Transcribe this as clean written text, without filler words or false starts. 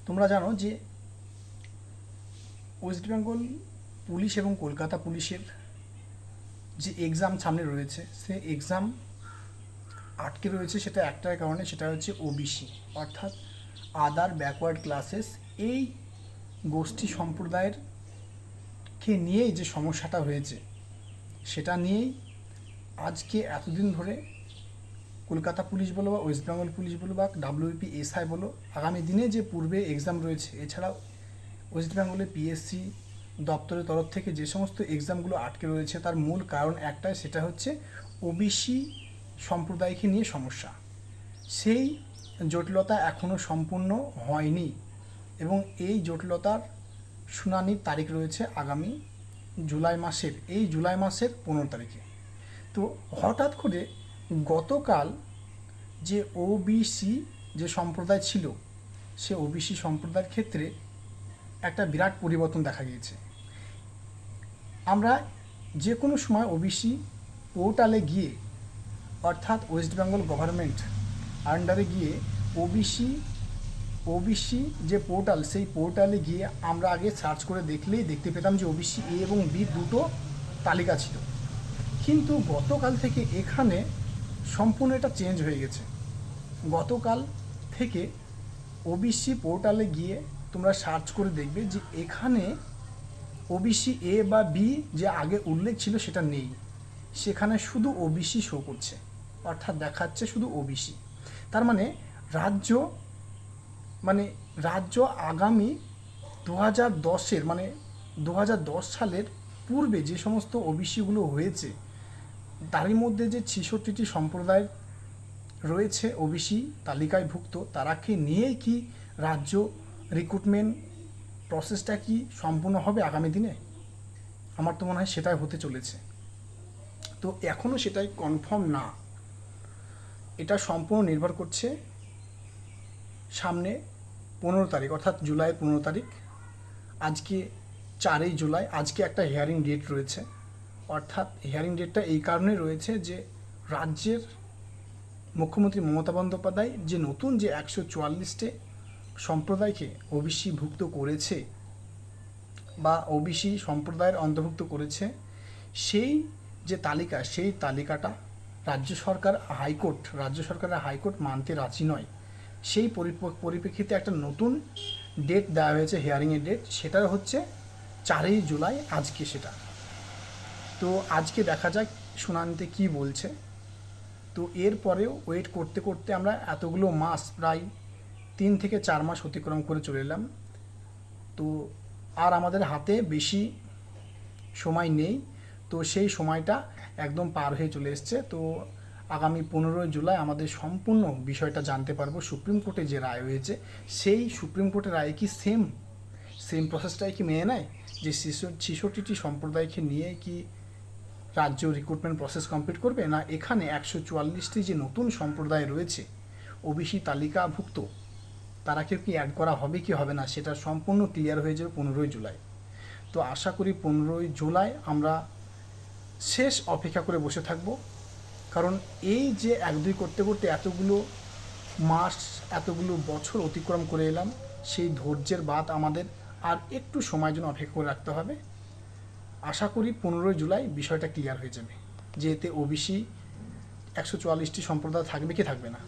তোমরা জানো যে ওয়েস্ট বেঙ্গল পুলিশ এবং কলকাতা পুলিশের যে এক্সাম সামনে রয়েছে, সে এক্সাম আটকে রয়েছে। সেটা একটাই কারণে, সেটা হচ্ছে ওবিসি, অর্থাৎ আদার ব্যাকওয়ার্ড ক্লাসেস। এই গোষ্ঠী সম্প্রদায়ের কে নিয়েই যে সমস্যাটা হয়েছে, সেটা নিয়েই আজকে এতদিন ধরে কলকাতা পুলিশ বলো বা ওয়েস্ট বেঙ্গল পুলিশ বলো বা WPSI বলো, আগামী দিনে যে পূর্বে এক্সাম রয়েছে, এছাড়াও ওয়েস্ট বেঙ্গলের পিএসসি দপ্তরের তরফ থেকে যে সমস্ত এক্সামগুলো আটকে রয়েছে, তার মূল কারণ একটাই, সেটা হচ্ছে ওবিসি সম্প্রদায়কে নিয়ে সমস্যা। সেই জটিলতা এখনও সম্পূর্ণ হয়নি এবং এই জটিলতার শুনানির তারিখ রয়েছে আগামী জুলাই মাসের 15 তারিখে। তো হঠাৎ করে গতকাল যে ওবিসি যে সম্প্রদায় ছিল, সে ওবিসি সম্প্রদায়ের ক্ষেত্রে একটা বিরাট পরিবর্তন দেখা গিয়েছে। আমরা যে কোনো সময় ওবিসি পোর্টালে গিয়ে, অর্থাৎ ওয়েস্ট বেঙ্গল গভর্নমেন্ট আন্ডারে গিয়ে ওবিসি যে পোর্টাল, সেই পোর্টালে গিয়ে আমরা আগে সার্চ করে দেখলেই দেখতে পেতাম যে ওবিসি এ এবং বি দুটো তালিকা ছিল। কিন্তু গতকাল থেকে এখানে সম্পূর্ণ এটা চেঞ্জ হয়ে গেছে। গতকাল থেকে ওবিসি পোর্টালে গিয়ে তোমরা সার্চ করে দেখবে যে এখানে ওবিসি এ বা বি যে আগে উল্লেখ ছিল সেটা নেই, সেখানে শুধু ওবিসি শো করছে, অর্থাৎ দেখাচ্ছে শুধু ওবিসি। তার মানে রাজ্য আগামী 2010 সালের পূর্বে যে সমস্ত ওবিসিগুলো হয়েছে, তারই মধ্যে যে 66টি সম্প্রদায় রয়েছে ওবিসি তালিকায় ভুক্ত, তারাকে নিয়েই কি রাজ্য রিক্রুটমেন্ট প্রসেসটা কি সম্পূর্ণ হবে আগামী দিনে? আমার তো মনে হয় সেটাই হতে চলেছে। তো এখনও সেটাই কনফার্ম না, এটা সম্পূর্ণ নির্ভর করছে সামনে 15 তারিখ, অর্থাৎ জুলাইয়ের 15 তারিখ। আজকে 4 জুলাই, আজকে একটা হিয়ারিং ডেট রয়েছে। অর্থাৎ হিয়ারিং ডেটটা এই কারণে রয়েছে যে রাজ্যের মুখ্যমন্ত্রী মমতা বন্দ্যোপাধ্যায় যে নতুন যে 144টে সম্প্রদায়কে ওবিসি ভুক্ত করেছে বা ওবিসি সম্প্রদায়ের অন্তর্ভুক্ত করেছে, সেই যে তালিকা, সেই তালিকাটা রাজ্য সরকারের হাইকোর্ট মানতে রাজি নয়। সেই পরিপ্রেক্ষিতে একটা নতুন ডেট দেওয়া হয়েছে, হিয়ারিংয়ের ডেট, সেটা হচ্ছে 4 জুলাই, আজকে সেটা। তো আজকে দেখা যাক শুনানিতে কি বলছে। তো এরপরেও ওয়েট করতে করতে আমরা এতগুলো মাস, প্রায় 3 থেকে 4 মাস অতিক্রম করে চলে এলাম। তো আর আমাদের হাতে বেশি সময় নেই, তো সেই সময়টা একদম পার হয়ে চলে এসছে। তো আগামী 15 জুলাই আমাদের সম্পূর্ণ বিষয়টা জানতে পারবো। সুপ্রিম কোর্টে যে রায় হয়েছে, সেই সুপ্রিম কোর্টের রায় কি সেম প্রসেসটাই কি মেনে নেয়, যে 66টি সম্প্রদায়কে নিয়ে কি রাজ্য রিক্রুটমেন্ট প্রসেস কমপ্লিট করবে, না এখানে 144টি যে নতুন সম্প্রদায় রয়েছে ওবিসি তালিকাভুক্ত, তারাকে কি অ্যাড করা হবে কি হবে না, সেটা সম্পূর্ণ ক্লিয়ার হয়ে যাবে 15 জুলাই। তো আশা করি 15 জুলাই আমরা শেষ অপেক্ষা করে বসে থাকব, কারণ এই যে 1-2 করতে করতে এতগুলো মাস, এতগুলো বছর অতিক্রম করে এলাম, সেই ধৈর্যের বাদ আমাদের আর একটু সময়ের জন্য অপেক্ষা করে রাখতে হবে। আশা করি 15 জুলাই বিষয়টা ক্লিয়ার হয়ে যাবে যে এতে ওবিসি 144টি সম্প্রদায় থাকবে কি থাকবে না।